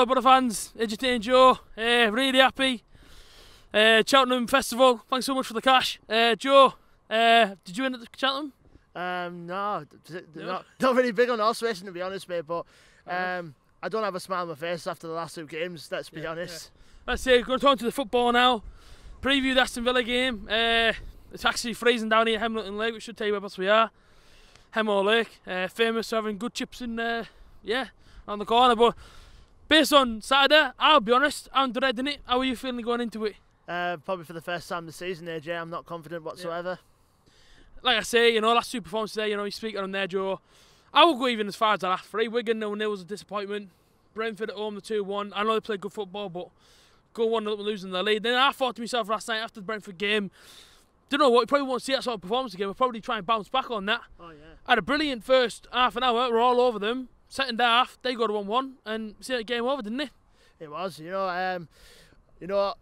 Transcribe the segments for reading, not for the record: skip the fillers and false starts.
hello Boro fans, AJ and Joe, really happy. Cheltenham Festival, thanks so much for the cash. Joe, did you win at the Cheltenham? No, not really big on horse racing to be honest, mate, but I don't have a smile on my face after the last two games, let's be honest. Let's see, we're going to turn to the football now. Preview the Aston Villa game. It's actually freezing down here at Hemilton Lake, which should tell you whereabouts we are. Hemel Lake, famous for having good chips and on the corner, but based on Saturday, I'll be honest, I'm dreading it. How are you feeling going into it? Probably for the first time this season, AJ, I'm not confident whatsoever. Like I say, last two performances there, you speak on them there, Joe. I will go even as far as the last three. Wigan 0-0 was a disappointment. Brentford at home, the 2-1. I know they played good football, but go 1-0 losing the lead. Then I thought to myself last night after the Brentford game, don't know what, you probably won't see that sort of performance again. We'll probably try and bounce back on that. Oh yeah. Had a brilliant first half an hour. We're all over them. Second half, they got a 1-1 and see the game over, didn't it? It was. The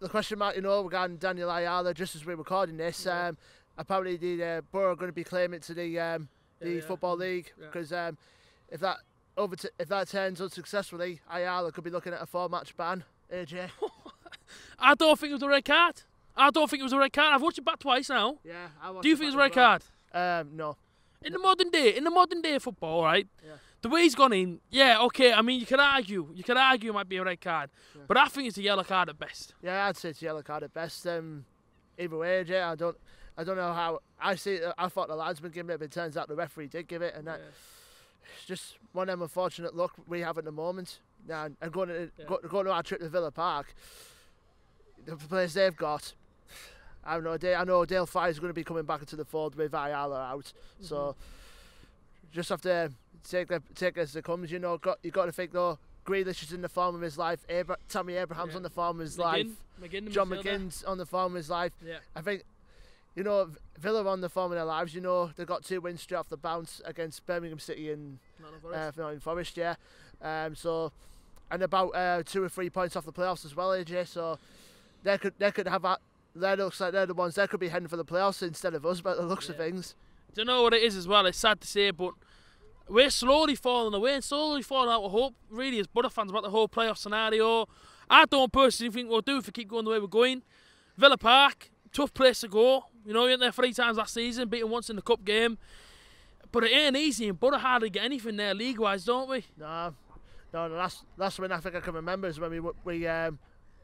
question mark, regarding Daniel Ayala, just as we're recording this, apparently the Boro are going to be claiming to the Football League because if that turns unsuccessfully, Ayala could be looking at a 4-match ban. AJ. I don't think it was a red card. I've watched it back twice now. Yeah, do you think it's a red card? No. In the modern day football, right? Yeah. The way he's gone in, okay. I mean, you could argue it might be a red card, but I think it's a yellow card at best. Yeah, I'd say it's a yellow card at best. Either way, AJ, I don't know how. I thought the linesman gave it, but it turns out the referee did give it, and it's just one of them unfortunate luck we have at the moment. Now, and going to our trip to Villa Park, the players they've got. I know Dale Fry is going to be coming back into the fold with Ayala out, so just have to take it as it comes. You got to think though. Grealish is in the form of his life. Tammy Abraham's on the form of his life. John McGinn's on the form of his life. Yeah. I think Villa are on the form of their lives. They got 2 wins straight off the bounce against Birmingham City and Nottingham Forest. Yeah. And about 2 or 3 points off the playoffs as well, AJ. So they could have that. That looks like they're the ones that could be heading for the playoffs instead of us, by the looks of things. Don't know what it is as well. It's sad to say, but we're slowly falling away and slowly falling out of hope. Really, as Boro fans about the whole playoff scenario. I don't personally think we'll do if we keep going the way we're going. Villa Park, tough place to go. You went there 3 times last season, beaten once in the cup game. But it ain't easy, and Boro hardly get anything there league-wise, don't we? No. The last win I think I can remember is when we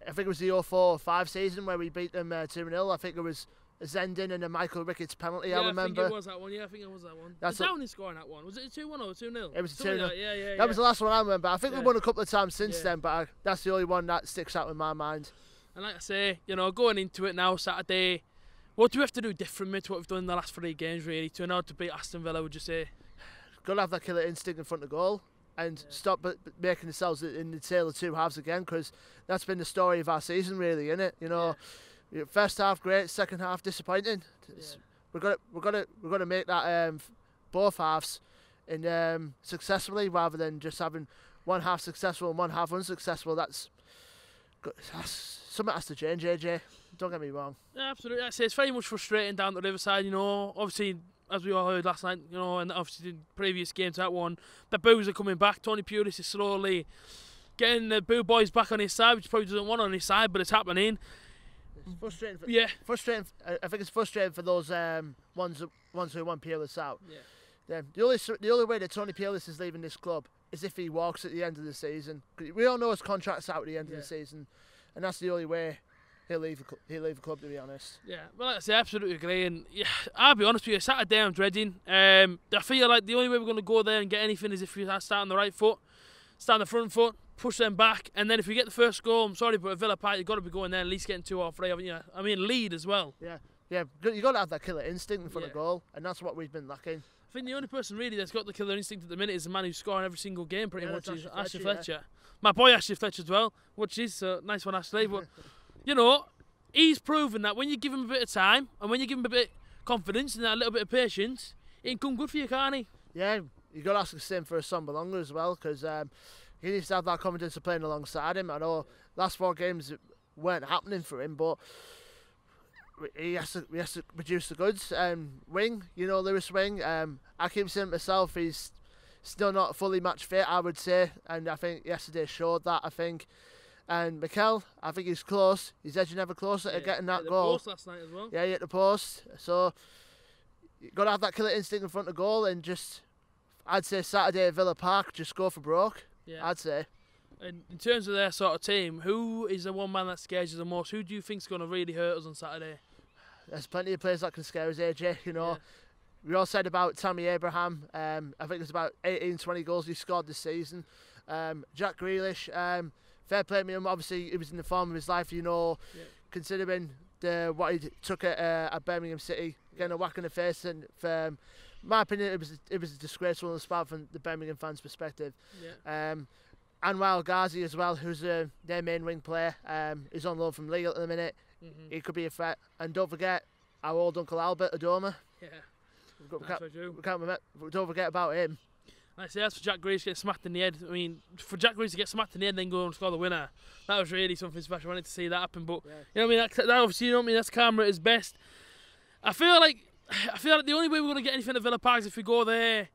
I think it was the 04-05 season where we beat them 2-0. I think it was a Zendin and a Michael Ricketts penalty, I remember. I think it was that one. Yeah, I think it was that one. That's Downey scoring that one. Was it a 2-1 or a 2-0? It was a 2-0. Yeah. That was the last one I remember. I think we won a couple of times since then, but that's the only one that sticks out in my mind. And like I say, going into it now, Saturday, what do we have to do different to what we've done in the last 3 games, really, to know to beat Aston Villa, would you say? Got to have that killer instinct in front of goal. And stop making themselves in the tale of 2 halves again, because that's been the story of our season, really, isn't it? First half great, second half disappointing. We're gonna make that both halves in successfully, rather than just having one half successful and one half unsuccessful. That's something has to change, AJ. Don't get me wrong. Yeah, absolutely. I say it's very much frustrating down the Riverside. Obviously, as we all heard last night, and obviously in previous games, that one, the boos are coming back. Tony Pulis is slowly getting the boo boys back on his side, which probably doesn't want on his side, but it's happening. It's frustrating. Frustrating. I think it's frustrating for those ones who want Pulis out. Yeah. The only way that Tony Pulis is leaving this club is if he walks at the end of the season. We all know his contract's out at the end of the season, and that's the only way he'll leave the club, to be honest. Yeah, well, like I say, I absolutely agree. And I'll be honest with you, Saturday I'm dreading. I feel like the only way we're going to go there and get anything is if we start on the right foot, start on the front foot, push them back, and then if we get the first goal, I'm sorry, but at Villa Park, you've got to be going there at least getting 2 or 3, haven't you? I mean, lead as well. Yeah, you've got to have that killer instinct in front of goal, and that's what we've been lacking. I think the only person really that's got the killer instinct at the minute is the man who's scoring every single game, pretty much, is Ashley Fletcher. Yeah. My boy Ashley Fletcher as well, which is a nice one, Ashley, but, he's proven that when you give him a bit of time and when you give him a bit of confidence and that little bit of patience, it can come good for you, can't he? Yeah, you've got to ask the same for Son Belonga as well, because he needs to have that confidence of playing alongside him. I know last 4 games weren't happening for him, but he has to produce the goods. Wing, Lewis Wing, I keep saying to myself, he's still not fully match fit, I would say, and I think yesterday showed that. I think, and Mikel, I think he's close. He's edging ever closer to getting that goal. Post last night as well. Yeah, he hit the post. So you got to have that killer instinct in front of goal, and just, I'd say Saturday at Villa Park, just go for broke. Yeah. I'd say. And in terms of their sort of team, who is the one man that scares you the most? Who do you think's going to really hurt us on Saturday? There's plenty of players that can scare us, AJ. You know. Yeah. We all said about Tammy Abraham. I think there's about 18, 20 goals he scored this season. Jack Grealish, fair play to him. Obviously, he was in the form of his life, you know, considering what he took at Birmingham City, getting a whack in the face. And for my opinion, it was a disgraceful on the spot from the Birmingham fans' perspective. Yeah. Anwar Ghazi as well, who's their main wing player. He's on loan from Legal at the minute. He could be a threat. And don't forget our old Uncle Albert Adoma. Yeah. Don't forget about him. I say that's for Jack Grealish to get smacked in the head. I mean, for Jack Grealish to get smacked in the head and then go and score the winner, that was really something special. I wanted to see that happen, but you know what I mean. That obviously, you know what I mean. That's karma at its best. I feel like the only way we're going to get anything at Villa Park is if we go there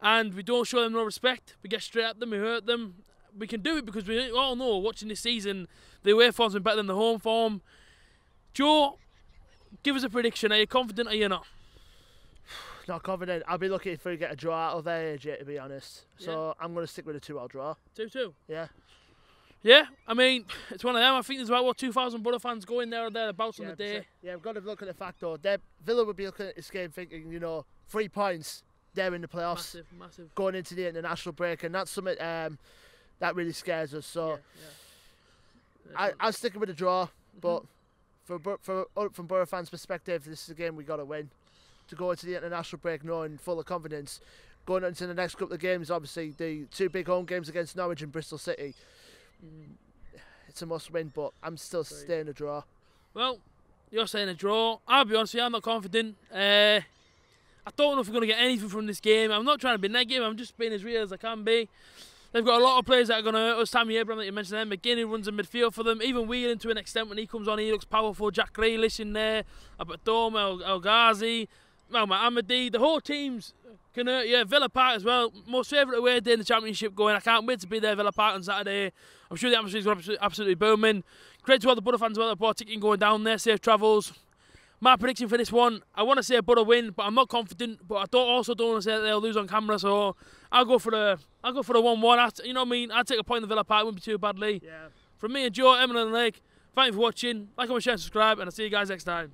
and we don't show them no respect. We get straight at them, we hurt them. We can do it because we all know, watching this season, the away form's been better than the home form. Joe, give us a prediction. Are you confident or are you not? Not confident. I'll be lucky if we get a draw out of there, AJ, to be honest. So I'm going to stick with a 2-2 draw. 2-2? Yeah. Yeah, I mean, it's one of them. I think there's about, 2,000 Boro fans going there or thereabouts on the day. Yeah, we've got to look at the fact, though. Villa would be looking at this game thinking, you know, 3 points there in the playoffs. Massive. Going into the international break, and that's something that really scares us. So I'll stick with a draw, but from Boro fans' perspective, this is a game we got to win. To go into the international break knowing full of confidence. Going into the next couple of games, obviously the 2 big home games against Norwich and Bristol City. It's a must win, but I'm still staying a draw. Well, you're saying a draw. I'll be honest with you, I'm not confident. I don't know if we're going to get anything from this game. I'm not trying to be negative, I'm just being as real as I can be. They've got a lot of players that are going to hurt us. Tammy Abraham, that you mentioned there. McGinn runs in midfield for them. Even Whelan, to an extent, when he comes on, he looks powerful. Jack Grealish in there. Abadom, El Ghazi. Ahmadi, the whole team's can hurt you. Villa Park as well, most favourite away day in the Championship going. I can't wait to be there, Villa Park, on Saturday. I'm sure the atmosphere's going to be absolutely booming. Great to all the Boro fans about the bought ticket going down there. Safe travels. My prediction for this one, I want to say a Boro win, but I'm not confident. But I also don't want to say that they'll lose on camera, so I'll go for the 1-1. You know what I mean? I'll take a point in the Villa Park. It wouldn't be too badly. Yeah. From me and Joe, Emily and Lake, thank you for watching. Like, comment, share, and subscribe, and I'll see you guys next time.